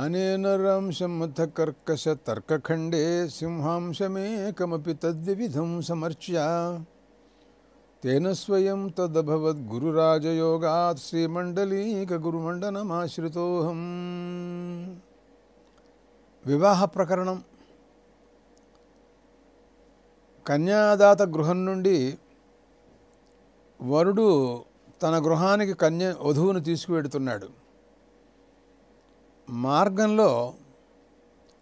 జ్ఞానేన రంశమథకర్కశతర్కఖండే సింహాంశమేకమపి తద్వివిధం సమర్చ్య తేన స్వయం తదభవద్గురురాజయోగాత్ శ్రీమండలీకగురుమండనమాశ్రితోహం. వివాహ ప్రకరణం. కన్యాదాత గృహం నుండి వరుడు తన గృహానికి వధువును తీసుకువెడుతున్నాడు. మార్గంలో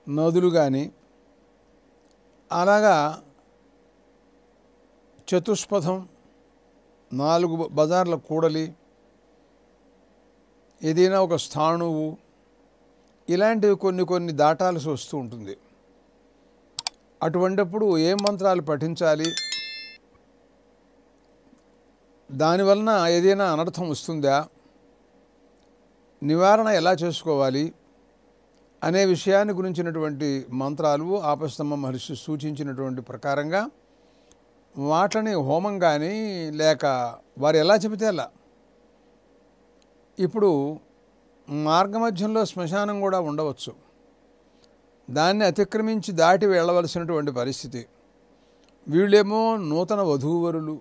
నదులు కానీ అలాగా చతుష్పథం 4 బజార్ల కూడలి, ఏదైనా ఒక స్థాణువు, ఇలాంటివి కొన్ని దాటాల్సి వస్తూ ఉంటుంది. అటువంటిప్పుడు ఏం మంత్రాలు పఠించాలి, దానివలన ఏదైనా అనర్థం వస్తుందా, నివారణ ఎలా చేసుకోవాలి అనే విషయాన్ని గురించినటువంటి మంత్రాలు ఆపస్తమ్మ మహర్షి సూచించినటువంటి ప్రకారంగా వాటిని హోమం కానీ లేక వారు ఎలా చెబితే అలా. ఇప్పుడు మార్గమధ్యంలో శ్మశానం కూడా ఉండవచ్చు. దాన్ని అతిక్రమించి దాటి వెళ్ళవలసినటువంటి పరిస్థితి. వీళ్ళేమో నూతన వధూవరులు,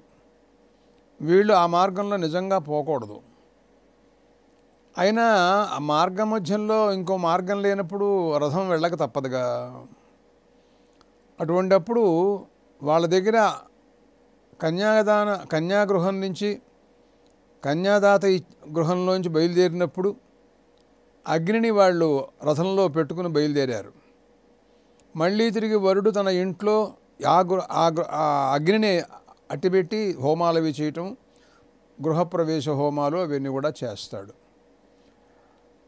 వీళ్ళు ఆ మార్గంలో నిజంగా పోకూడదు. అయినా ఆ మార్గం మధ్యంలో ఇంకో మార్గం లేనప్పుడు రథం వెళ్ళక తప్పదుగా. అటువంటప్పుడు వాళ్ళ దగ్గర కన్యాగృహం నుంచి కన్యాదాత గృహంలోంచి బయలుదేరినప్పుడు అగ్నిని వాళ్ళు రథంలో పెట్టుకుని బయలుదేరారు. మళ్ళీ తిరిగి వరుడు తన ఇంట్లో ఆ అగ్నిని అట్టిపెట్టి హోమాలు అవి చేయటం, గృహప్రవేశ హోమాలు అవన్నీ కూడా చేస్తాడు.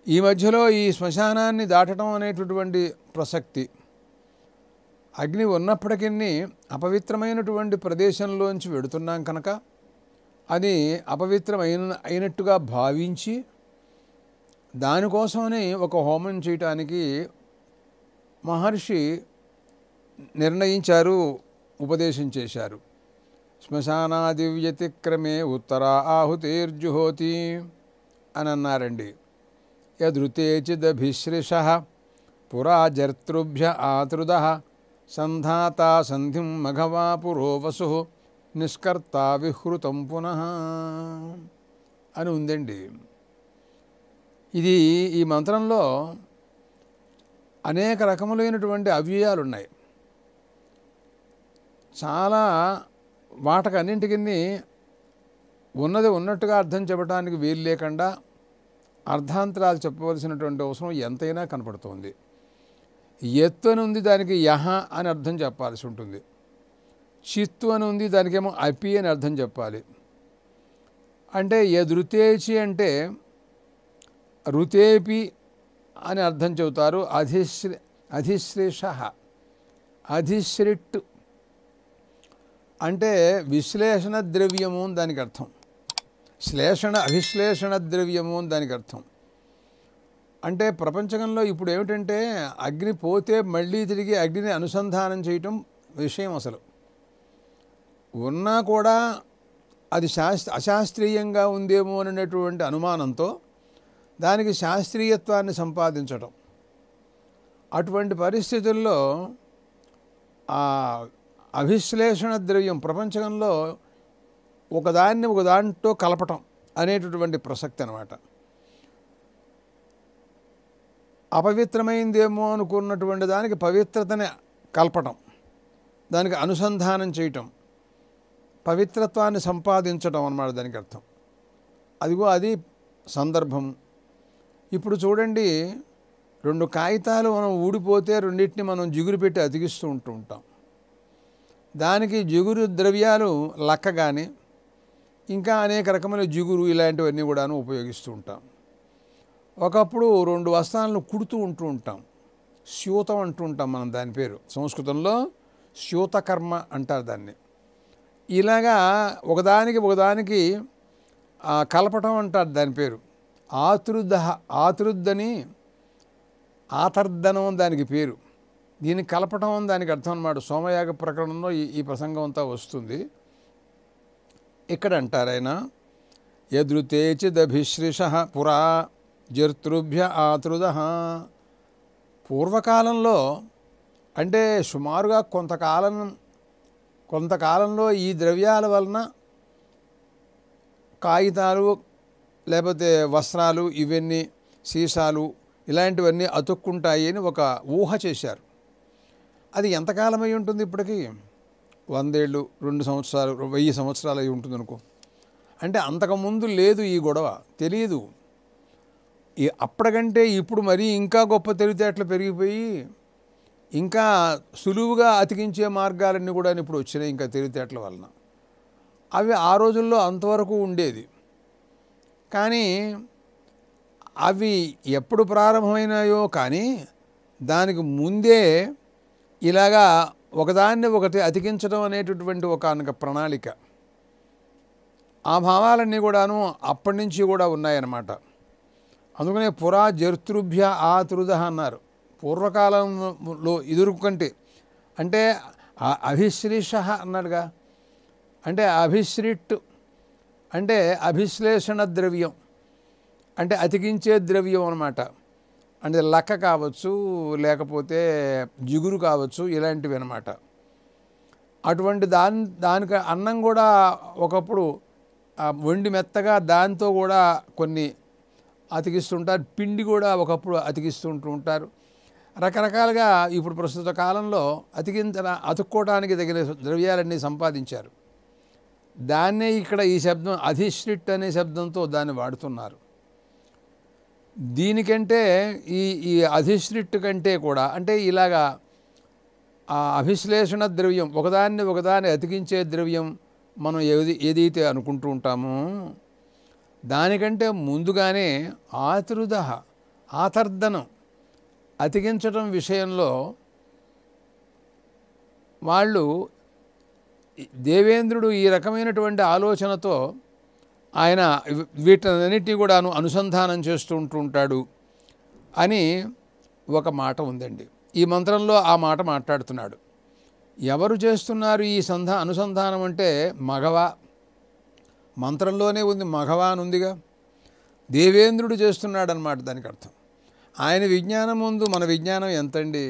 ఈ మధ్యలో ఈ శ్మశానాన్ని దాటడం అనేటటువంటి ప్రసక్తి. అగ్ని ఉన్నప్పటికీ అపవిత్రమైనటువంటి ప్రదేశంలోంచి వెడుతున్నాం కనుక అది అయినట్టుగా భావించి దానికోసమని ఒక హోమం చేయటానికి మహర్షి నిర్ణయించారు, ఉపదేశం చేశారు. శ్మశానాది వ్యతిక్రమే ఉత్తరా ఆహుతేర్జుహోతి అని అన్నారండి. యదృతేచిదభిశ్రిషః పురా జర్తృభ్య ఆతృదః సంధాతా సంధిం మఘవా పురో వసుః నిష్కర్తా విహృతం పునః అని ఉందండి. ఇది ఈ మంత్రంలో అనేక రకములైనటువంటి అవ్యయాలు ఉన్నాయి. చాలా వాటికన్నింటికి ఉన్నది ఉన్నట్టుగా అర్థం చెప్పడానికి వీలు లేకుండా అర్ధాంతరాలు చెప్పవలసినటువంటి అవసరం ఎంతైనా కనపడుతోంది. ఎత్తు అని ఉంది, దానికి యహ అని అర్థం చెప్పాల్సి ఉంటుంది. చిత్తు అని ఉంది, దానికేమో అపి అని అర్థం చెప్పాలి. అంటే యదృతేచి అంటే రుతేపి అని అర్థం చెబుతారు. అధిశ్రేష అధిశ్రిట్ అంటే విశ్లేషణ ద్రవ్యము అని దానికి అర్థం. అభిశ్లేషణ ద్రవ్యము అని దానికి అర్థం. అంటే ప్రపంచంలో ఇప్పుడు ఏమిటంటే అగ్ని పోతే మళ్ళీ తిరిగి అగ్నిని అనుసంధానం చేయటం విషయం. అసలు ఉన్నా కూడా అది అశాస్త్రీయంగా ఉందేమో అనేటువంటి అనుమానంతో దానికి శాస్త్రీయత్వాన్ని సంపాదించటం. అటువంటి పరిస్థితుల్లో ఆ అభిశ్లేషణ ద్రవ్యం ప్రపంచంలో ఒకదాన్ని ఒకదాంతో కలపటం అనేటటువంటి ప్రసక్తి అన్నమాట. అపవిత్రమైందేమో అనుకున్నటువంటి దానికి పవిత్రతని కలపటం, దానికి అనుసంధానం చేయటం, పవిత్రత్వాన్ని సంపాదించటం అన్నమాట దానికి అర్థం. అదిగో అది సందర్భం. ఇప్పుడు చూడండి, 2 కాగితాలు మనం ఊడిపోతే రెండింటిని మనం జిగురు పెట్టి అతికిస్తూ ఉంటాం. దానికి జిగురు ద్రవ్యాలు లక్క కానీ ఇంకా అనేక రకమైన జిగురు ఇలాంటివన్నీ కూడాను ఉపయోగిస్తూ ఉంటాం. ఒకప్పుడు 2 వస్త్రాలను కుడుతూ ఉంటాం. స్యూతం అంటూ ఉంటాం మనం, దాని పేరు సంస్కృతంలో స్యూతకర్మ అంటారు దాన్ని. ఇలాగా ఒకదానికి కలపటం అంటారు దాని పేరు. ఆతృద్దని ఆతర్దనం దానికి పేరు. దీన్ని కలపటం అని దానికి అర్థం అన్నమాట. సోమయాగ ప్రకరణంలో ఈ ప్రసంగం అంతా వస్తుంది. ఇక్కడ అంటారు ఆయన, యదృతేచిదభిశ్రిషః పురా జర్తృభ్య ఆతృదః పూర్వకాలంలో అంటే సుమారుగా కొంతకాలంలో ఈ ద్రవ్యాల వలన కాగితాలు లేకపోతే వస్త్రాలు ఇవన్నీ సీసాలు ఇలాంటివన్నీ అతుక్కుంటాయి అని ఒక ఊహ చేశారు. అది ఎంతకాలం అయి ఉంటుంది? ఇప్పటికీ 100 ఏళ్ళు, 2 సంవత్సరాలు, 1000 సంవత్సరాలు అయి ఉంటుంది అనుకో. అంటే అంతకుముందు లేదు ఈ గొడవ, తెలియదు. అప్పటికంటే ఇప్పుడు మరీ ఇంకా గొప్ప తెలివితేటలు పెరిగిపోయి ఇంకా సులువుగా అతికించే మార్గాలన్నీ కూడా ఇప్పుడు వచ్చినాయి ఇంకా తెలివితేటల వలన. అవి ఆ రోజుల్లో అంతవరకు ఉండేది. కానీ అవి ఎప్పుడు ప్రారంభమైనాయో కానీ దానికి ముందే ఇలాగా ఒకదాన్ని ఒకటి అతికించడం అనేటటువంటి ఒక ప్రణాళిక, ఆ భావాలన్నీ కూడాను అప్పటి నుంచి కూడా ఉన్నాయన్నమాట. అందుకనే పురా జర్తృభ్య ఆతృద అన్నారు. పూర్వకాలంలో ఇదురుకంటే అంటే అభిశ్రీష అన్నాడుగా, అంటే అభిశ్రిట్ అంటే అభిశ్లేషణ ద్రవ్యం, అంటే అతికించే ద్రవ్యం అన్నమాట. అంటే లక్క కావచ్చు, లేకపోతే జిగురు కావచ్చు, ఇలాంటివి అన్నమాట. అటువంటి దానికి అన్నం కూడా ఒకప్పుడు వండి మెత్తగా దాంతో కూడా కొన్ని అతికిస్తుంటారు. పిండి కూడా ఒకప్పుడు అతికిస్తుంటూ ఉంటారు. రకరకాలుగా ఇప్పుడు ప్రస్తుత కాలంలో అతుక్కోవడానికి తగిన ద్రవ్యాలన్నీ సంపాదించారు. దాన్నే ఇక్కడ ఈ శబ్దం అధిశ్రిట్ అనే శబ్దంతో దాన్ని వాడుతున్నారు. దీనికంటే ఈ అధిశ్రిట్ కంటే కూడా అంటే ఇలాగా ఆ అభిశ్లేషణ ద్రవ్యం, ఒకదాన్ని అతికించే ద్రవ్యం మనం ఏదైతే అనుకుంటూ ఉంటామో దానికంటే ముందుగానే ఆతర్దనం అతికించడం విషయంలో వాళ్ళు దేవేంద్రుడు ఈ రకమైనటువంటి ఆలోచనతో ఆయన వీటన్నిటినీ కూడా అనుసంధానం చేస్తూ ఉంటాడు అని ఒక మాట ఉందండి. ఈ మంత్రంలో ఆ మాట మాట్లాడుతున్నాడు. ఎవరు చేస్తున్నారు ఈ అనుసంధానం అంటే మగవా, మంత్రంలోనే ఉంది మగవా అని ఉందిగా. దేవేంద్రుడు చేస్తున్నాడు అన్నమాట దానికి అర్థం. ఆయన విజ్ఞానం ముందు మన విజ్ఞానం ఎంతండి?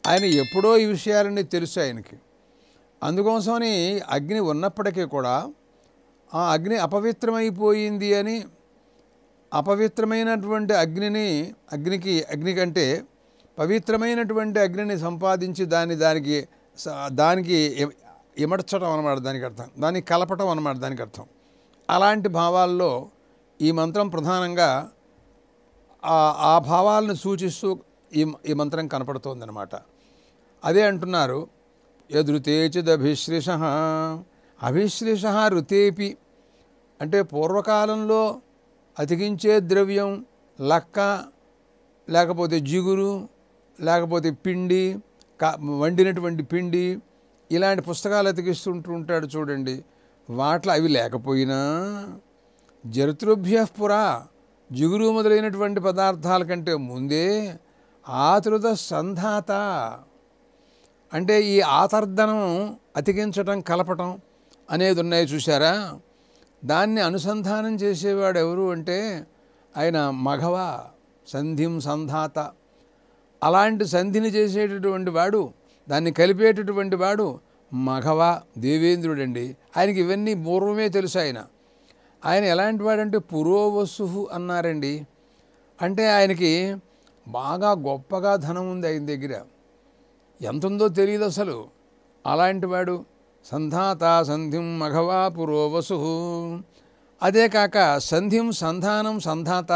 ఆయన ఎప్పుడో ఈ విషయాలన్నీ తెలుసు ఆయనకి. అందుకోసమని అగ్ని ఉన్నప్పటికీ కూడా ఆ అగ్ని అపవిత్రమైపోయింది అని అపవిత్రమైనటువంటి అగ్ని కంటే పవిత్రమైనటువంటి అగ్నిని సంపాదించి దానికి ఇమడ్చడం అన్నమాట దానికి అర్థం, దానికి కలపటం అన్నమాట దానికి అర్థం. అలాంటి భావాల్లో ఈ మంత్రం ప్రధానంగా ఆ భావాలను సూచిస్తూ ఈ మంత్రం కనపడుతోందన్నమాట. అదే అంటున్నారు యదృతేచిదభిశ్రిష అభిశ్రిష ఋతేపి అంటే పూర్వకాలంలో అతికించే ద్రవ్యం లక్క, లేకపోతే జిగురు, లేకపోతే పిండి, వండినటువంటి పిండి, ఇలాంటి పుస్తకాలు అతికిస్తుంటూ ఉంటాడు చూడండి. వాటిలో అవి లేకపోయినా జర్తృభ్య పురా జిగురు మొదలైనటువంటి పదార్థాల కంటే ముందే ఆతృత సంధాత అంటే ఈ ఆతర్దనం అతికించటం కలపటం అనేది ఉన్నాయి చూసారా. దాన్ని అనుసంధానం చేసేవాడు ఎవరు అంటే ఆయన మఘవ, సంధిం సంధాత. అలాంటి సంధిని చేసేటటువంటి వాడు, దాన్ని కలిపేటటువంటి వాడు మఘవ దేవేంద్రుడండి. ఆయనకి ఇవన్నీ పూర్వమే తెలుసు. ఆయన ఎలాంటి వాడంటే పురోవసు అన్నారండి. అంటే ఆయనకి బాగా గొప్పగా ధనం ఉంది ఆయన దగ్గర, ఎంత ఉందో తెలియదు అసలు. అలాంటి వాడు సంధాత సంధిం మఘవా పురోవసు. అదే కాక సంధిం సంధానం సంధాత,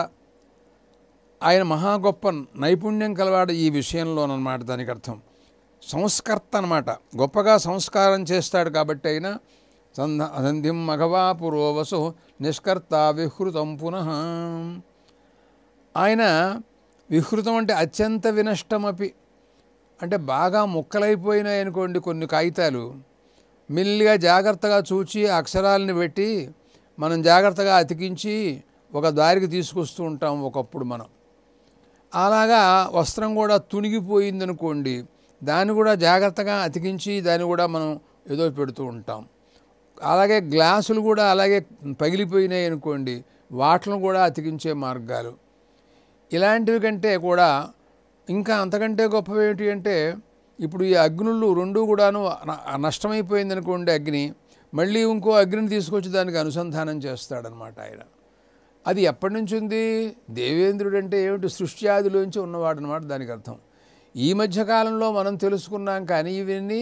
ఆయన మహా గొప్ప నైపుణ్యం కలవాడు ఈ విషయంలోనమాట. దానికి అర్థం సంస్కర్త అన్నమాట, గొప్పగా సంస్కారం చేస్తాడు కాబట్టి అయినా సంధిం మఘవా పురోవసు నిష్కర్త విహృతం పునః. ఆయన విహృతం అంటే అత్యంత వినష్టమపి, అంటే బాగా ముక్కలైపోయినాయి అనుకోండి కొన్ని కాగితాలు, మెల్లిగా జాగ్రత్తగా చూచి అక్షరాలని పెట్టి మనం జాగ్రత్తగా అతికించి ఒక దారికి తీసుకొస్తూ ఉంటాం ఒకప్పుడు మనం. అలాగా వస్త్రం కూడా తునిగిపోయిందనుకోండి, దాన్ని కూడా జాగ్రత్తగా అతికించి దాన్ని కూడా మనం ఏదో పెడుతూ ఉంటాం. అలాగే గ్లాసులు కూడా అలాగే పగిలిపోయినాయి అనుకోండి, వాటిని కూడా అతికించే మార్గాలు. ఇలాంటివి కంటే కూడా ఇంకా అంతకంటే గొప్పవి ఏంటి అంటే ఇప్పుడు ఈ అగ్నులు రెండూ కూడాను నష్టమైపోయింది అనుకోండి అగ్ని, మళ్ళీ ఇంకో అగ్నిని తీసుకొచ్చి దానికి అనుసంధానం చేస్తాడనమాట ఆయన. అది ఎప్పటి నుంచి ఉంది? దేవేంద్రుడు అంటే ఏమిటి? సృష్టి ఆదిలోంచి ఉన్నవాడు అనమాట దానికి అర్థం. ఈ మధ్యకాలంలో మనం తెలుసుకున్నాం, కానీ ఇవన్నీ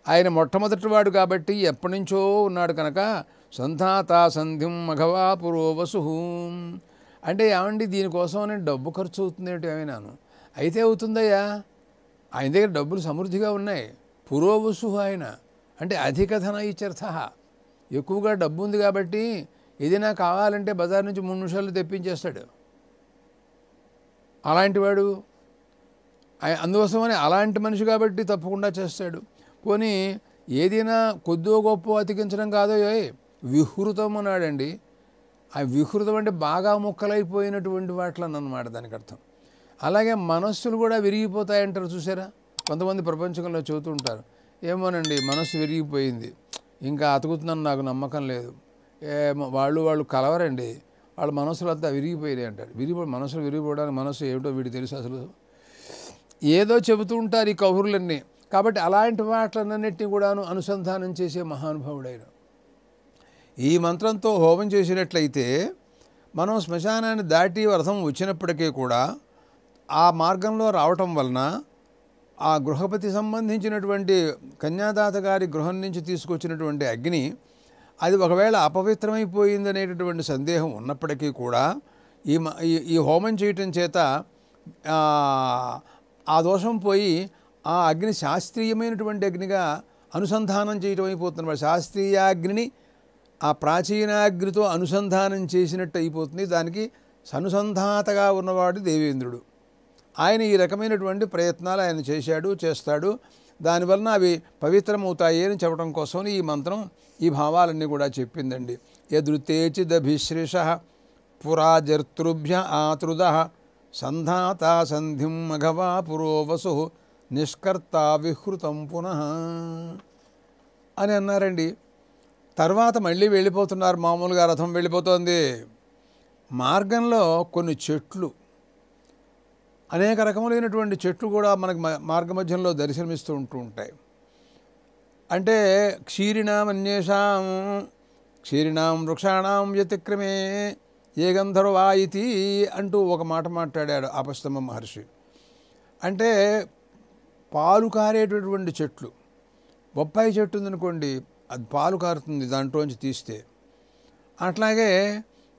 ఆయన మొట్టమొదటివాడు కాబట్టి ఎప్పటి నుంచో ఉన్నాడు కనుక సంధాత సంధిం మఘవా పురోవసు అంటే ఏమండి దీనికోసం నేను డబ్బు ఖర్చు అవుతుంది ఏంటి ఏమైనాను? అయితే అవుతుందయ్యా, ఆయన దగ్గర డబ్బులు సమృద్ధిగా ఉన్నాయి. పురోవసు ఆయన అంటే అధిక ధన ఇత్యర్థ, ఎక్కువగా డబ్బు ఉంది కాబట్టి ఏదైనా కావాలంటే బజార్ నుంచి 3 నిమిషాలు తెప్పించేస్తాడు అలాంటి వాడు. అందుకోసమని అలాంటి మనిషి కాబట్టి తప్పకుండా చేస్తాడు. పోనీ ఏదైనా కొద్దో గొప్ప అతికించడం కాదో విహృతం అన్నాడండి. ఆ విహృతం అంటే బాగా ముక్కలైపోయినటువంటి వాటిలను అన్నమాట దానికి అర్థం. అలాగే మనస్సులు కూడా విరిగిపోతాయంటారు చూసారా, కొంతమంది ప్రపంచంలో చెబుతూ ఉంటారు, ఏమోనండి మనస్సు విరిగిపోయింది, ఇంకా అతుకుతున్నాను, నాకు నమ్మకం లేదు. వాళ్ళు కలవరండి, వాళ్ళ మనసులు అంతా విరిగిపోయినాయి అంటారు. మనసులు విరిగిపోవడానికి మనసు ఏమిటో వీడికి తెలుసు అసలు, ఏదో చెబుతూ ఉంటారు ఈ కబుర్లన్నీ. కాబట్టి అలాంటి వాటిలన్నింటినీ కూడాను అనుసంధానం చేసే మహానుభావుడైన ఈ మంత్రంతో హోమం చేసినట్లయితే మనం శ్మశానాన్ని దాటి అర్థం వచ్చినప్పటికీ కూడా ఆ మార్గంలో రావటం వలన ఆ గృహపతి సంబంధించినటువంటి కన్యాదాత గారి గృహం నుంచి తీసుకొచ్చినటువంటి అగ్ని అది ఒకవేళ అపవిత్రమైపోయిందనేటటువంటి సందేహం ఉన్నప్పటికీ కూడా ఈ హోమం చేయటం చేత ఆ దోషం పోయి ఆ అగ్ని శాస్త్రీయమైనటువంటి అగ్నిగా అనుసంధానం చేయటం అయిపోతుంది. శాస్త్రీయాగ్నిని ఆ ప్రాచీనాగ్నితో అనుసంధానం చేసినట్టు అయిపోతుంది. దానికి సనుసంధాతగా ఉన్నవాడు దేవేంద్రుడు. ఆయన ఈ రకమైనటువంటి ప్రయత్నాలు ఆయన చేస్తాడు. దానివలన అవి పవిత్రమవుతాయి అని చెప్పడం కోసం ఈ మంత్రం ఈ భావాలన్నీ కూడా చెప్పిందండి. యదృతేచిదభిశ్రేష పురాజర్తృభ్య ఆతృద సంధాత సంధిం మఘవా పురోవసు నిష్కర్త విహృతం పునః అని అన్నారండి. తర్వాత మళ్ళీ వెళ్ళిపోతున్నారు. మామూలుగా రథం వెళ్ళిపోతుంది. మార్గంలో కొన్ని చెట్లు, అనేక రకములైనటువంటి చెట్లు కూడా మనకు మార్గ మధ్యంలో దర్శనమిస్తూ ఉంటాయి. అంటే క్షీరిణాం వృక్షాణం వ్యతిక్రమే ఏ గంధర్వా ఇతి అంటూ ఒక మాట మాట్లాడాడు ఆపస్తమ మహర్షి. అంటే పాలు కారేటటువంటి చెట్లు, బొప్పాయి చెట్టు ఉందనుకోండి, అది పాలు కారుతుంది దాంట్లోంచి తీస్తే. అట్లాగే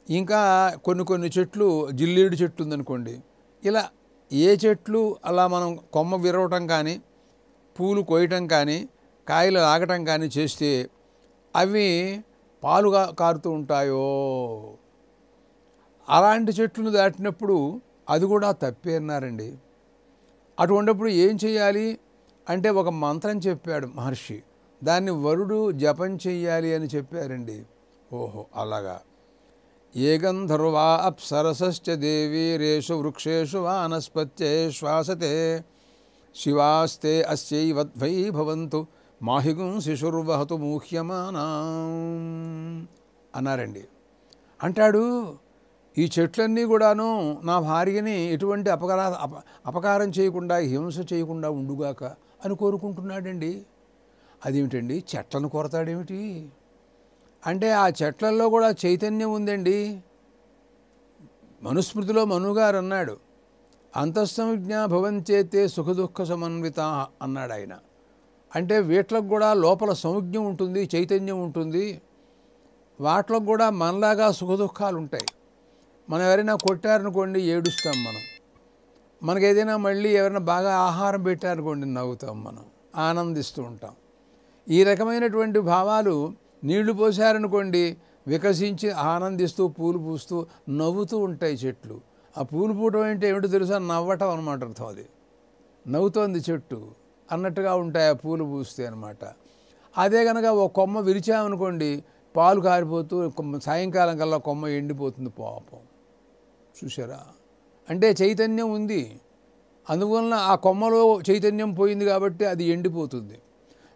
ఇంకా కొన్ని చెట్లు, జిల్లేడు చెట్టు ఉందనుకోండి, ఇలా ఏ చెట్లు అలా మనం కొమ్మ విరవటం కానీ, పూలు కోయటం కానీ, కాయలు లాగటం కానీ చేస్తే అవి పాలుగా కారుతూ ఉంటాయో, అలాంటి చెట్లను దాటినప్పుడు అది కూడా తప్పే అన్నారండి. అటువంటిప్పుడు ఏం చేయాలి అంటే ఒక మంత్రం చెప్పాడు మహర్షి, దాన్ని వరుడు జపం చెయ్యాలి అని చెప్పారండి. ఓహో అలాగా. ఏ గంధర్వా అప్సరసశ్చ దేవీరేషు వృక్షేషు వానస్పత్యే శ్వాసతే శివాస్తే అస్యైవద్వై భవంతు మాహిగుం శిశుర్వహతు మూహ్యమానా అన్నారండి. అంటాడు, ఈ చెట్లన్నీ కూడాను నా భార్యని ఎటువంటి అపకారం చేయకుండా, హింస చేయకుండా ఉండుగాక అని కోరుకుంటున్నాడండి. అదేమిటండి, చెట్లను కోరతాడేమిటి అంటే ఆ చెట్లల్లో కూడా చైతన్యం ఉందండి. మనుస్మృతిలో మనుగారు అన్నాడు, అంతఃసంజ్ఞా భవంచేతే సుఖదుఃఖ సమన్విత అన్నాడు ఆయన. అంటే వీట్లకు కూడా లోపల సంజ్ఞ ఉంటుంది, చైతన్యం ఉంటుంది. వాటికి కూడా మనలాగా సుఖదుఖాలు ఉంటాయి. మనం ఎవరైనా కొట్టారనుకోండి ఏడుస్తాం మనం, మనకేదైనా మళ్ళీ ఎవరైనా బాగా ఆహారం పెట్టారనుకోండి నవ్వుతాం, మనం ఆనందిస్తూ ఉంటాం. ఈ రకమైనటువంటి భావాలు నీళ్లు పోసారనుకోండి వికసించి ఆనందిస్తూ పూలు పూస్తూ నవ్వుతూ ఉంటాయి చెట్లు. ఆ పూలు పూయటం అంటే ఏమిటో తెలుసా, నవ్వటం అనమాట అర్థం. అది నవ్వుతోంది చెట్టు అన్నట్టుగా ఉంటాయి ఆ పూలు పూస్తే అనమాట. అదే కనుక ఒక కొమ్మ విరిచామనుకోండి పాలు కారిపోతూ సాయంకాలం కల్లా కొమ్మ ఎండిపోతుంది పాపం. చూసారా, అంటే చైతన్యం ఉంది, అందువలన ఆ కొమ్మలో చైతన్యం పోయింది కాబట్టి అది ఎండిపోతుంది.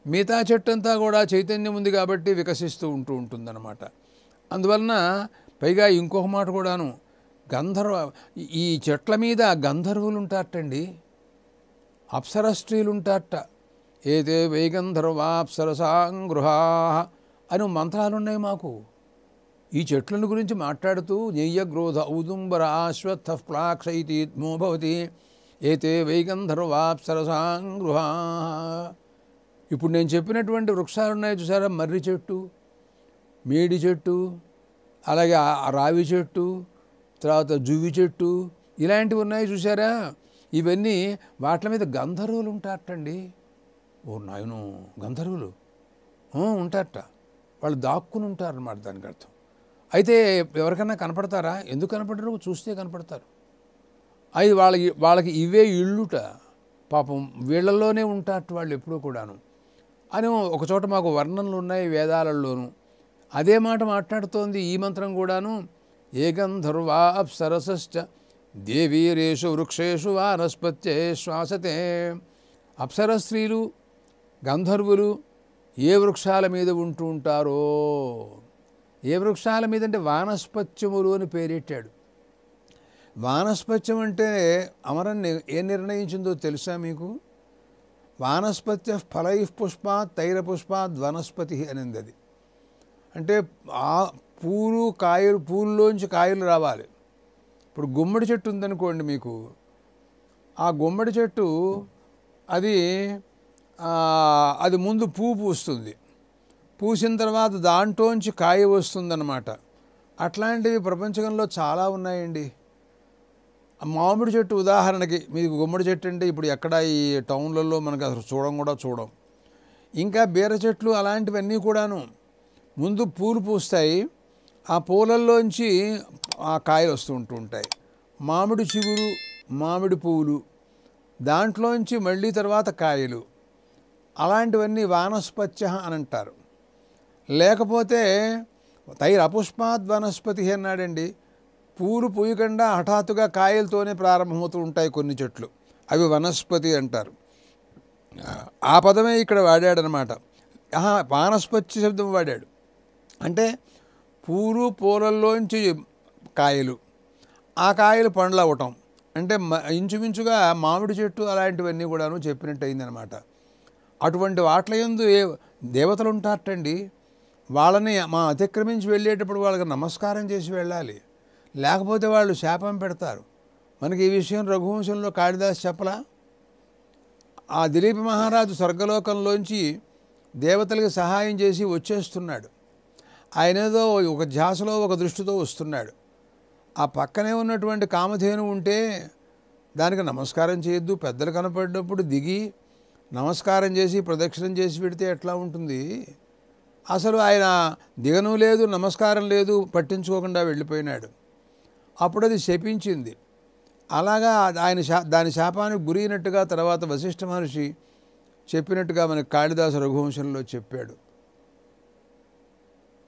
మిగతా చెట్టు అంతా కూడా చైతన్యం ఉంది కాబట్టి వికసిస్తూ ఉంటుందన్నమాట. అందువలన పైగా ఇంకొక మాట కూడాను, ఈ చెట్ల మీద గంధర్వులు ఉంటారటండి. అప్సర స్త్రీలు ఉంటారట. ఏతే వైగంధర్వాప్సరసాంగృహా అని మంత్రాలు ఉన్నాయి మాకు. ఈ చెట్లను గురించి మాట్లాడుతూ నెయ్యగ్రోధ ఔదుంబర అశ్వత్థ ప్లాక్ష ఇతి భవతి ఏతే వైగంధర్వాప్సరసాంగృహా. ఇప్పుడు నేను చెప్పినటువంటి వృక్షాలు ఉన్నాయి చూసారా, మర్రి చెట్టు, మేడి చెట్టు, అలాగే రావి చెట్టు, తర్వాత జువ్వి చెట్టు, ఇలాంటివి ఉన్నాయి చూసారా. ఇవన్నీ వాటి మీద గంధర్వులు ఉంటారటండి. ఓ నాయను, గంధర్వులు ఉంటారట. వాళ్ళు దాక్కుని ఉంటారన్నమాట దానికి అర్థం. అయితే ఎవరికన్నా కనపడతారా? ఎందుకు కనపడరు? చూస్తే కనపడతారు. అవి వాళ్ళకి ఇవే ఇళ్ళుట. పాపం వీళ్ళల్లోనే ఉంటారట వాళ్ళు ఎప్పుడూ కూడాను అని ఒకచోట మాకు వర్ణనలు ఉన్నాయి వేదాలలోనూ. అదే మాట మాట్లాడుతోంది ఈ మంత్రం కూడాను. ఏ గంధర్వా అప్సరసశ్చ దేవీరేషు వృక్షేషు వానస్పత్యే శ్వాసతే. అప్సర స్త్రీలు, గంధర్వులు ఏ వృక్షాల మీద ఉంటూ ఉంటారో. ఏ వృక్షాల మీద అంటే వానస్పత్యములు అని పేరెట్టాడు. వానస్పత్యం అంటే అమరన్ ఏం నిర్ణయించిందో తెలుసా మీకు? వానస్పత్య ఫలై పుష్పాత్ తైరపుష్పాత్ వనస్పతి అనింది. అది అంటే ఆ పూల్లోంచి కాయలు రావాలి. ఇప్పుడు గుమ్మడి చెట్టు ఉందనుకోండి మీకు, ఆ గుమ్మడి చెట్టు అది ముందు పువ్వు పూస్తుంది. పూసిన తర్వాత దాంట్లోంచి కాయ వస్తుందన్నమాట. అట్లాంటివి ప్రపంచంలో చాలా ఉన్నాయండి. మామిడి చెట్టు ఉదాహరణకి, మీకు గుమ్మడి చెట్టు అంటే ఇప్పుడు ఎక్కడ ఈ టౌన్లలో మనకు అసలు చూడం. ఇంకా బీర చెట్లు అలాంటివన్నీ కూడాను ముందు పూలు పూస్తాయి, ఆ పూలల్లోంచి ఆ కాయలు వస్తూ ఉంటాయి. మామిడి చిగురు, మామిడి పువ్వులు, దాంట్లోంచి మళ్ళీ తర్వాత కాయలు, అలాంటివన్నీ వానస్పత్య అని అంటారు. లేకపోతే తైరపుష్పాద్ వనస్పతి అన్నాడండి. పూలు పూయకుండా హఠాత్తుగా కాయలతోనే ప్రారంభమవుతూ ఉంటాయి కొన్ని చెట్లు, అవి వనస్పతి అంటారు. ఆ పదమే ఇక్కడ వాడాడనమాట. వానస్పత్య శబ్దం వాడాడు. అంటే పూలల్లోంచి కాయలు, ఆ కాయలు పండ్లు అవ్వటం, అంటే ఇంచుమించుగా మామిడి చెట్టు అలాంటివన్నీ కూడాను చెప్పినట్టు అయిందనమాట. అటువంటి వాట్ల యందు దేవతలు ఉంటారటండి. వాళ్ళని అతిక్రమించి వెళ్ళేటప్పుడు వాళ్ళకి నమస్కారం చేసి వెళ్ళాలి, లేకపోతే వాళ్ళు శాపం పెడతారు. మనకి ఈ విషయం రఘువంశంలో కాళిదాసు చెప్పలా? ఆ దిలీప మహారాజు స్వర్గలోకంలోంచి దేవతలకి సహాయం చేసి వచ్చేస్తున్నాడు. ఆయన ఏదో ఒక ధ్యాసలో ఒక దృష్టితో వస్తున్నాడు. ఆ పక్కనే ఉన్నటువంటి కామధేను ఉంటే దానికి నమస్కారం చేయొద్దు, పెద్దలు కనపడినప్పుడు దిగి నమస్కారం చేసి ప్రదక్షిణం చేసి పెడితే ఎట్లా ఉంటుంది? అసలు ఆయన దిగను లేదు, నమస్కారం లేదు, పట్టించుకోకుండా వెళ్ళిపోయినాడు. అప్పుడు అది శపించింది. అలాగా దాని శాపానికి గురైనట్టుగా తర్వాత వశిష్ఠ మహర్షి చెప్పినట్టుగా మనకి కాళిదాసు రఘువంశంలో చెప్పాడు.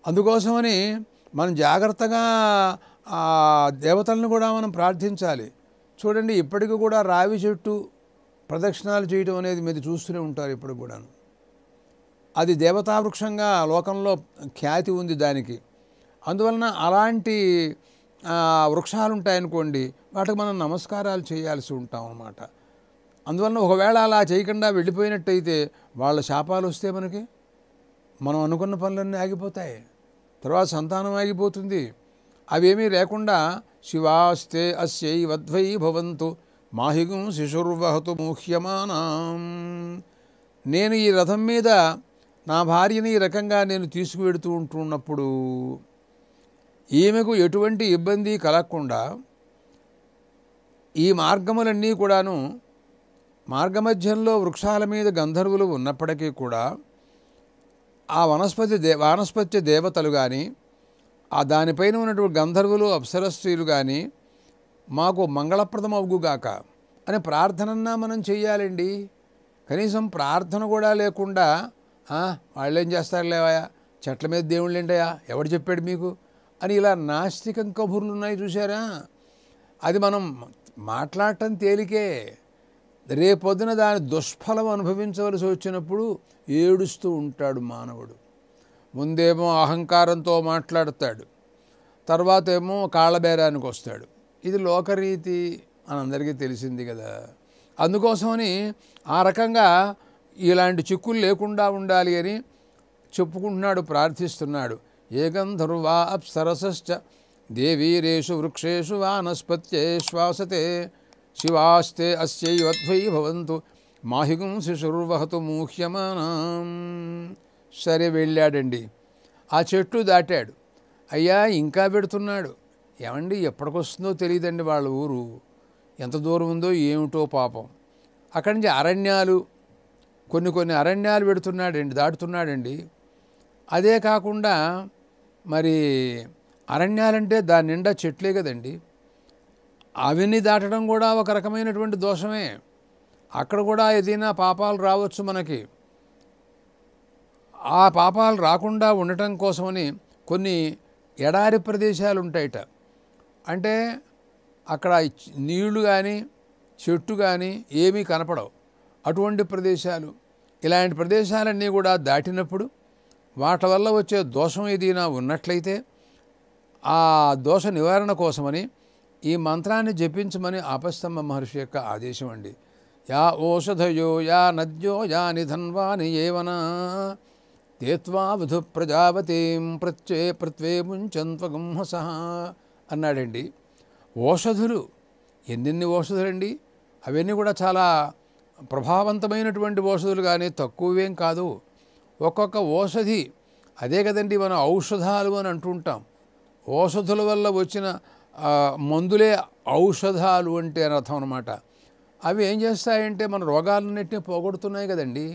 అందుకోసమని మనం జాగ్రత్తగా ఆ దేవతలను కూడా మనం ప్రార్థించాలి. చూడండి, ఇప్పటికి కూడా రావి చెట్టు ప్రదక్షిణాలు చేయటం అనేది మీరు చూస్తూనే ఉంటారు ఇప్పుడు కూడాను. అది దేవతావృక్షంగా లోకంలో ఖ్యాతి ఉంది దానికి. అందువలన అలాంటి వృక్షాలు ఉంటాయనుకోండి, వాటికి మనం నమస్కారాలు చేయాల్సి ఉంటాం అన్నమాట. అందువలన ఒకవేళ అలా చేయకుండా వెళ్ళిపోయినట్టయితే వాళ్ళ శాపాలు వస్తే మనం అనుకున్న పనులన్నీ ఆగిపోతాయి, తర్వాత సంతానం ఆగిపోతుంది. అవేమీ లేకుండా శివాస్తే అస్యై వద్వై భవంతు మాహిగం శిశుర్వహతు ముహ్యమానాం. నేను ఈ రథం మీద నా భార్యని ఈ రకంగా నేను తీసుకువెడుతూ ఉంటున్నప్పుడు ఈమెకు ఎటువంటి ఇబ్బంది కలగకుండా ఈ మార్గములన్నీ కూడాను, మార్గమధ్యంలో వృక్షాల మీద గంధర్వులు ఉన్నప్పటికీ కూడా ఆ వానస్పత్య దేవతలు కానీ, ఆ దానిపైన ఉన్నటువంటి గంధర్వులు అప్సర స్త్రీలు కానీ మాకు మంగళప్రదమవుగాక అని ప్రార్థనన్నా మనం చెయ్యాలండి. కనీసం ప్రార్థన కూడా లేకుండా వాళ్ళు ఏం చేస్తారు లేవయా, చెట్ల మీద దేవుళ్ళు ఏంటయా, ఎవడు చెప్పాడు మీకు అని ఇలా నాస్తికం కబుర్లు ఉన్నాయి చూసారా. అది మనం మాట్లాడటం తేలికే, రేపొద్దున దాని దుష్ఫలం అనుభవించవలసి వచ్చినప్పుడు ఏడుస్తూ ఉంటాడు మానవుడు. ముందేమో అహంకారంతో మాట్లాడతాడు, తర్వాత ఏమో కాళ్ళబేరానికి వస్తాడు. ఇది లోకరీతి అని అందరికీ తెలిసింది కదా. అందుకోసమని ఆ రకంగా ఇలాంటి చిక్కులు లేకుండా ఉండాలి అని చెప్పుకుంటున్నాడు, ప్రార్థిస్తున్నాడు. ఏ గంధర్వా అప్సరసశ్చ దేవీరేషు వృక్షేషు వానస్పత్యే శ్వాసతే శివాస్తే అస్యైవద్వై భవంతు మాహిగుం శిశుర్వహతు మూహ్యమానం. సరే వెళ్ళాడండి, ఆ చెట్టు దాటాడు. అయ్యా ఇంకా పెడుతున్నాడు. ఏమండి ఎప్పటికొస్తుందో తెలియదండి వాళ్ళ ఊరు, ఎంత దూరం ఉందో ఏమిటో పాపం. అక్కడి నుంచి అరణ్యాలు, కొన్ని అరణ్యాలు పెడుతున్నాడండి, దాటుతున్నాడండి. అదే కాకుండా మరి అరణ్యాలంటే దాని నిండా చెట్లే కదండి, అవన్నీ దాటడం కూడా ఒక రకమైనటువంటి దోషమే. అక్కడ కూడా ఏదైనా పాపాలు రావచ్చు మనకి. ఆ పాపాలు రాకుండా ఉండటం కోసమని కొన్ని ఎడారి ప్రదేశాలు ఉంటాయట. అంటే అక్కడ నీళ్లు కానీ చెట్టు కానీ ఏమీ కనపడవు, అటువంటి ప్రదేశాలు. ఇలాంటి ప్రదేశాలన్నీ కూడా దాటినప్పుడు వాటి వల్ల వచ్చే దోషం ఏదైనా ఉన్నట్లయితే ఆ దోష నివారణ కోసమని ఈ మంత్రాన్ని జపించమని ఆపస్తంభ మహర్షి యొక్క ఆదేశం అండి. యా ఓషధయో యా నద్యో యా నిధన్వాని ఏవనా తేత్వా వధు ప్రజావతీం ప్రత్వే ముంచంత్వగుంహస అన్నాడండి. ఓషధులు ఎన్నెన్ని ఓషధులండి, అవన్నీ కూడా చాలా ప్రభావవంతమైనటువంటి ఓషధులు, కానీ తక్కువేం కాదు. ఒక్కొక్క ఓషధి అదే కదండి మనం ఔషధాలు అని అంటుంటాం. ఓషధుల వల్ల వచ్చిన మందులే ఔషధాలు అంటే అర్థం అన్నమాట. అవి ఏం చేస్తాయంటే మన రోగాలన్నింటినీ పోగొడుతున్నాయి కదండి.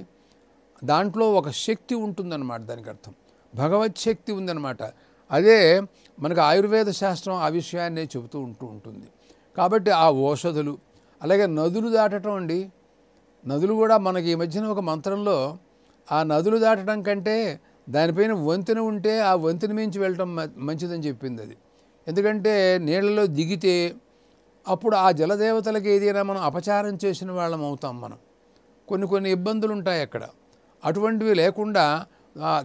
దాంట్లో ఒక శక్తి ఉంటుందన్నమాట, దానికి అర్థం భగవత్ శక్తి ఉందన్నమాట. అదే మనకు ఆయుర్వేద శాస్త్రం ఆ విషయాన్నే చెబుతూ ఉంటుంది. కాబట్టి ఆ ఓషధులు, అలాగే నదులు దాటడం అండి. నదులు కూడా మనకి ఈ మధ్యన ఒక మంత్రంలో ఆ నదులు దాటడం కంటే దానిపైన వంతెన ఉంటే ఆ వంతెన మించి వెళ్ళటం మంచిదని చెప్పింది అది. ఎందుకంటే నీళ్ళలో దిగితే అప్పుడు ఆ జలదేవతలకు ఏదైనా మనం అపచారం చేసిన వాళ్ళం అవుతాం. మనం కొన్ని ఇబ్బందులు ఉంటాయి అక్కడ. అటువంటివి లేకుండా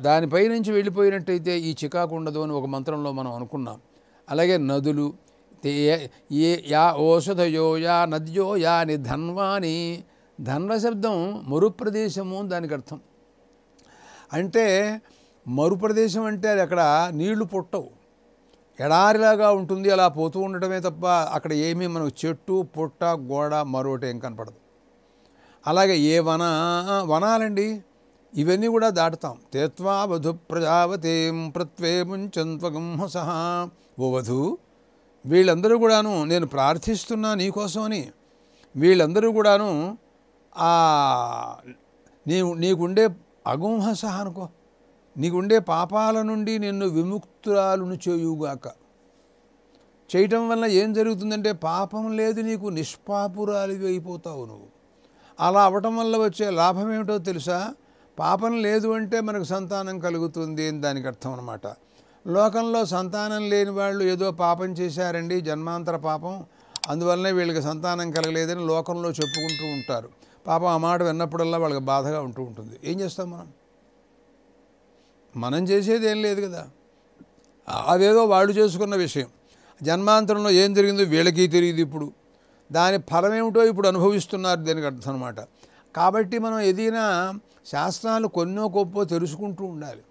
దానిపై నుంచి వెళ్ళిపోయినట్టయితే ఈ చికాకు ఉండదు అని ఒక మంత్రంలో మనం అనుకున్నాం. అలాగే నదులు, యా ఓషధయో యా నద్యో యా నిధన్వాని. ధన్వ శబ్దం మరు ప్రదేశము దానికి అర్థం. అంటే మరు ప్రదేశం అంటే అది అక్కడ నీళ్లు పుట్టవు, ఎడారిలాగా ఉంటుంది, అలా పోతూ ఉండటమే తప్ప అక్కడ ఏమీ మనకు చెట్టు పుట్ట గోడ మరొకటి ఏం కనపడదు. అలాగే ఏ వనాలండి, ఇవన్నీ కూడా దాటుతాం. తేత్వా వధు ప్రజావతీం ప్రత్వే ముంచంత్వగుంహస. ఓ వధు, వీళ్ళందరూ కూడాను నేను ప్రార్థిస్తున్నా నీకోసమని. వీళ్ళందరూ కూడాను నీకుండే అగుంహస అనుకో, నీకుండే పాపాల నుండి నిన్ను విముక్తురాలను చేయుగాక. చేయటం వల్ల ఏం జరుగుతుందంటే పాపం లేదు, నీకు నిష్పాపురాలివి అయిపోతావు నువ్వు. అలా అవటం వల్ల వచ్చే లాభం ఏమిటో తెలుసా? పాపం లేదు అంటే మనకు సంతానం కలుగుతుంది అని దానికి అర్థం అన్నమాట. లోకంలో సంతానం లేని వాళ్ళు ఏదో పాపం చేశారండి, జన్మాంతర పాపం, అందువల్లనే వీళ్ళకి సంతానం కలగలేదని లోకంలో చెప్పుకుంటూ ఉంటారు. పాపం ఆ మాట విన్నప్పుడల్లా వాళ్ళకి బాధగా ఉంటుంది. ఏం చేస్తాం మనం చేసేది ఏం లేదు కదా, అదేదో వాళ్ళు చేసుకున్న విషయం. జన్మాంతరంలో ఏం జరిగిందో వీళ్ళకి తెలియదు. ఇప్పుడు దాని ఫలం ఏమిటో ఇప్పుడు అనుభవిస్తున్నారు, దానికి అర్థం అన్నమాట. కాబట్టి మనం ఏదైనా శాస్త్రాలు కొన్నో గొప్పో తెలుసుకుంటూ ఉండాలి.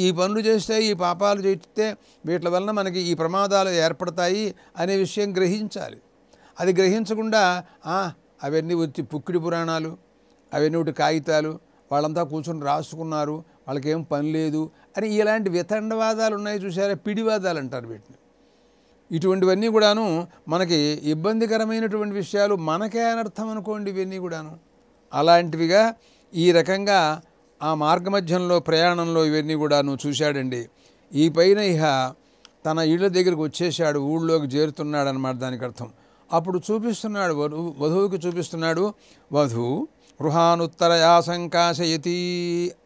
ఈ పనులు చేస్తే, ఈ పాపాలు చేస్తే వీటి వలన మనకి ఈ ప్రమాదాలు ఏర్పడతాయి అనే విషయం గ్రహించాలి. అది గ్రహించకుండా అవన్నీ వచ్చి పుక్కిడి పురాణాలు, అవన్నీ ఒకటి కాగితాలు, వాళ్ళంతా కూర్చొని రాసుకున్నారు, వాళ్ళకేం పని లేదు అని ఇలాంటి వితండవాదాలు ఉన్నాయి చూసారా, పిడివాదాలు అంటారు వీటిని. ఇటువంటివన్నీ కూడాను మనకి ఇబ్బందికరమైనటువంటి విషయాలు, మనకే అనర్థం అనుకోండి ఇవన్నీ కూడాను. అలాంటివిగా ఈ రకంగా ఆ మార్గమధ్యంలో ప్రయాణంలో ఇవన్నీ కూడాను చూశాడండి. ఈ పైన తన ఇళ్ళ దగ్గరికి వచ్చేసాడు, ఊళ్ళోకి చేరుతున్నాడు అన్నమాట దానికి అర్థం. అప్పుడు చూపిస్తున్నాడు, వధువుకి చూపిస్తున్నాడు. వధు గృహానుత్తరయా సంకాశయతి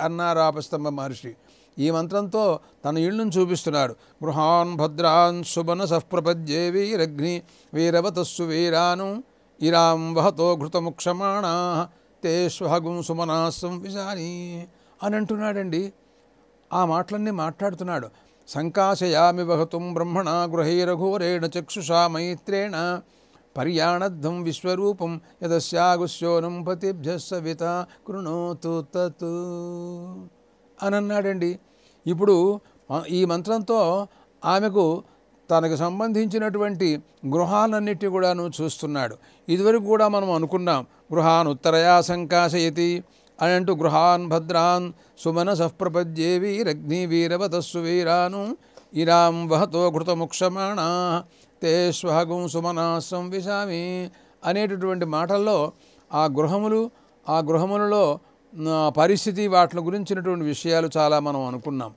అన్నారు ఆపస్తంభ మహర్షి. ఈ మంత్రంతో తన ఇళ్ళను చూపిస్తున్నాడు. గృహాన్ భద్రాన్ సుబన సప్రపద్యే వీరగ్ని వీరవతస్సు వీరాను ఇరాం వహతో ఘృతముక్షమాణా తేష్వహగుం సుమనా సంవిశాని అని అంటున్నాడండి. ఆ మాటలన్నీ మాట్లాడుతున్నాడు. సంకాశయామి వహతుం బ్రహ్మణ గృహైరఘోరేణ చక్షుషా మైత్రేణ పర్యాణద్ధం విశ్వరూపం యదస్యాగుశ్యోనం పతిభ్య సవిత కృణోతు తత్ అని అన్నాడండి. ఇప్పుడు ఈ మంత్రంతో ఆమెకు తనకు సంబంధించినటువంటి గృహాలన్నిటి కూడాను చూస్తున్నాడు. ఇదివరకు కూడా మనం అనుకున్నాం, గృహాన్ ఉత్తరయా సంకాశయతి అని అంటూ గృహాన్ భద్రాన్ సుమనసః ప్రపద్యే వీరగ్ని వీరవతస్సు వీరాను ఇరాం వహతో ఘృతముక్షమాణా తే స్వహగుం సుమనా సంవిశామి అనేటటువంటి మాటల్లో ఆ గృహములలో పరిస్థితి వాటి గురించినటువంటి విషయాలు చాలా మనం అనుకున్నాం.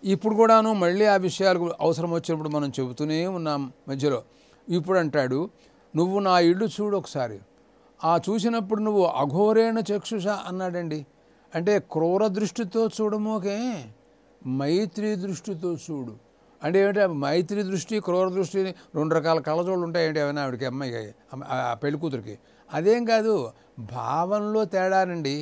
ఇప్పుడు కూడాను మళ్ళీ ఆ విషయాలు అవసరం వచ్చినప్పుడు మనం చెబుతూనే ఉన్నాం మధ్యలో. ఇప్పుడు అంటాడు, నువ్వు నా ఇల్లు చూడు ఒకసారి. ఆ చూసినప్పుడు నువ్వు అఘోరేణ చక్షుష అన్నాడండి. అంటే క్రూర దృష్టితో చూడమోకే, మైత్రి దృష్టితో చూడు. అంటే ఏమిటి మైత్రి దృష్టి, క్రూర దృష్టి, 2 రకాల కళ్ళజోళ్ళు ఉంటాయంటే ఏమైనా ఆవిడకి, అమ్మాయికి, పెళ్లి కూతురికి. అదేం కాదు, భావంలో తేడానండి.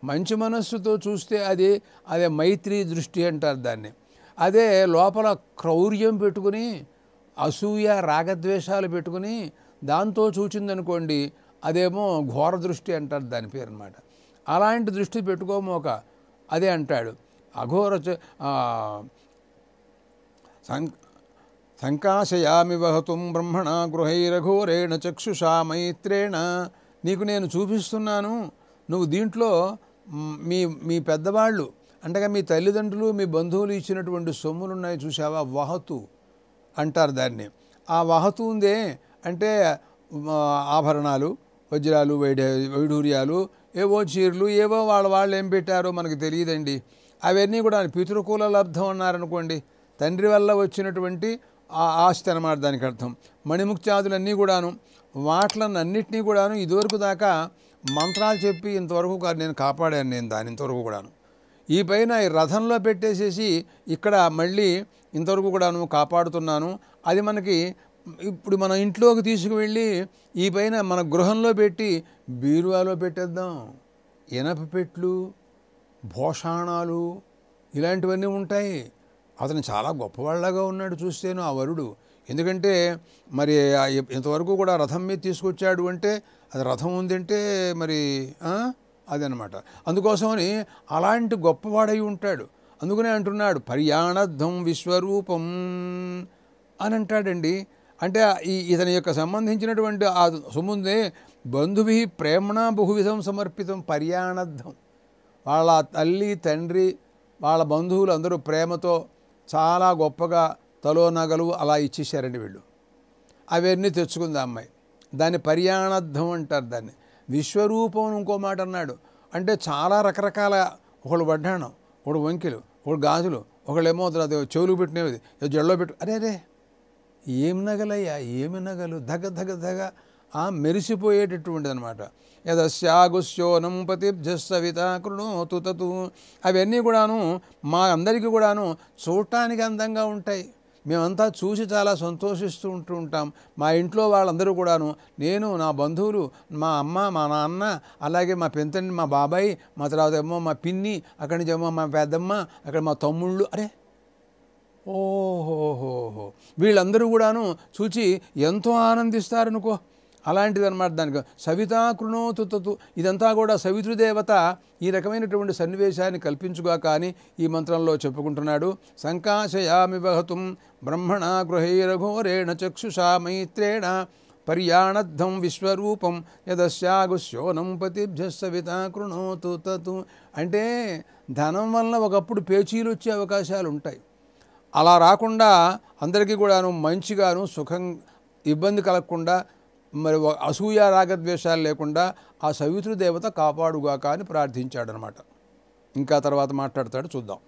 మంచి మనస్సుతో చూస్తే అదే మైత్రి దృష్టి అంటారు దాన్ని. అదే లోపల క్రౌర్యం పెట్టుకుని, అసూయ రాగద్వేషాలు పెట్టుకుని దాంతో చూచిందనుకోండి, అదేమో ఘోర దృష్టి అంటారు దాని పేరు అన్నమాట. అలాంటి దృష్టి పెట్టుకోమోక అదే అంటాడు. అఘోర సంకాశయామి వహతుం బ్రహ్మణ గృహైరఘోరేణ చక్షుషా మైత్రేణ. నీకు నేను చూపిస్తున్నాను, నువ్వు దీంట్లో మీ పెద్దవాళ్ళు అంటే మీ తల్లిదండ్రులు మీ బంధువులు ఇచ్చినటువంటి సొమ్ములు ఉన్నాయి చూసావా, వహతు అంటారు దాన్ని. ఆ వహతు ఉందే అంటే ఆభరణాలు, వజ్రాలు, వైఢూర్యాలు, ఏవో చీరలు, ఏవో వాళ్ళు ఏం పెట్టారో మనకు తెలియదండి. అవన్నీ కూడా పితృకూల లబ్ధం అన్నారనుకోండి, తండ్రి వల్ల వచ్చినటువంటి ఆ ఆస్తి అన్నమాట దానికి అర్థం. మణిముక్త్యాదులన్నీ కూడాను వాట్లన్నింటినీ కూడాను ఇదివరకు దాకా మంత్రాలు చెప్పి ఇంతవరకు నేను కాపాడాను నేను దాని ఇంతవరకు కూడాను. ఈ పైన ఈ రథంలో పెట్టేసేసి ఇక్కడ మళ్ళీ ఇంతవరకు కూడాను కాపాడుతున్నాను. అది మనకి ఇప్పుడు మన ఇంట్లోకి తీసుకువెళ్ళి ఈ పైన మన గృహంలో పెట్టి బీరువాలో పెట్టేద్దాం. ఇనప పెట్లు, భోషాణాలు ఇలాంటివన్నీ ఉంటాయి. అతను చాలా గొప్పవాళ్ళగా ఉన్నాడు చూస్తేను ఆ వరుడు. ఎందుకంటే మరి ఇంతవరకు కూడా రథం మీద తీసుకొచ్చాడు అంటే అది రథం ఉందంటే మరి అదనమాట. అందుకోసమని అలాంటి గొప్పవాడై ఉంటాడు. అందుకనే అంటున్నాడు పర్యాణద్ధం విశ్వరూపం అని అంటాడండి. అంటే ఇతని యొక్క సంబంధించినటువంటి ఆ సొమ్ముందే బంధువి ప్రేమణ బహువిధం సమర్పితం పర్యాణద్ధం. వాళ్ళ తల్లి తండ్రి వాళ్ళ బంధువులు అందరూ ప్రేమతో చాలా గొప్పగా తలో నగలు అలా ఇచ్చేసారండి వీళ్ళు. అవన్నీ తెచ్చుకుంది ఆ అమ్మాయి. దాన్ని పర్యాణద్ధం అంటారు దాన్ని. విశ్వరూపం ఇంకో మాట అన్నాడు. అంటే చాలా రకరకాల, ఒకళ్ళు వడ్డాణం, ఒకడు వంకెలు, ఒకడు గాజులు, ఒకళ్ళేమో అది చెవులు పెట్టినవి, జల్లో పెట్టు. అరే ఏం నగలయ్యా, ఏమి నగలు, ధగ మెరిసిపోయేటటువంటిది అనమాట. యదస్యాగుశ్యోనం పతిభ్య సవిత కృణోతు తత్. అవన్నీ కూడాను మా అందరికీ కూడాను చూడటానికి అందంగా ఉంటాయి. మేమంతా చూసి చాలా సంతోషిస్తూ ఉంటాం. మా ఇంట్లో వాళ్ళందరూ కూడాను, నేను, నా బంధువులు, మా అమ్మ, మా నాన్న, అలాగే మా పెంతండి, మా బాబాయ్, మా తర్వాత ఏమో మా పిన్ని, అక్కడి నుంచి ఏమో మా పెద్దమ్మ, అక్కడ మా తమ్ముళ్ళు, ఓహోహోహో వీళ్ళందరూ కూడాను చూచి ఎంతో ఆనందిస్తారనుకో. అలాంటిదన్నమాట. దానికి సవితా కృణోతు తత్. ఇదంతా కూడా సవితృదేవత ఈ రకమైనటువంటి సన్నివేశాన్ని కల్పించుగా కానీ ఈ మంత్రంలో చెప్పుకుంటున్నాడు. సంకాశయామి వహతుం బ్రహ్మణ గృహైరఘోరేణ చక్షుషా మైత్రేణ పర్యాణద్ధం విశ్వరూపం యదస్యాగుశ్యోనం పతిభ్య సవితా కృణోతు తత్. అంటే ధనం వలన ఒకప్పుడు పేచీలు వచ్చే అవకాశాలు ఉంటాయి. అలా రాకుండా అందరికీ కూడాను మంచిగాను సుఖం, ఇబ్బంది కలగకుండా, మరి అసూయ రాగద్వేషాలు లేకుండా ఆ సవితృదేవత కాపాడుగాక అని ప్రార్థించాడనమాట. ఇంకా తర్వాత మాట్లాడతాడు, చూద్దాం.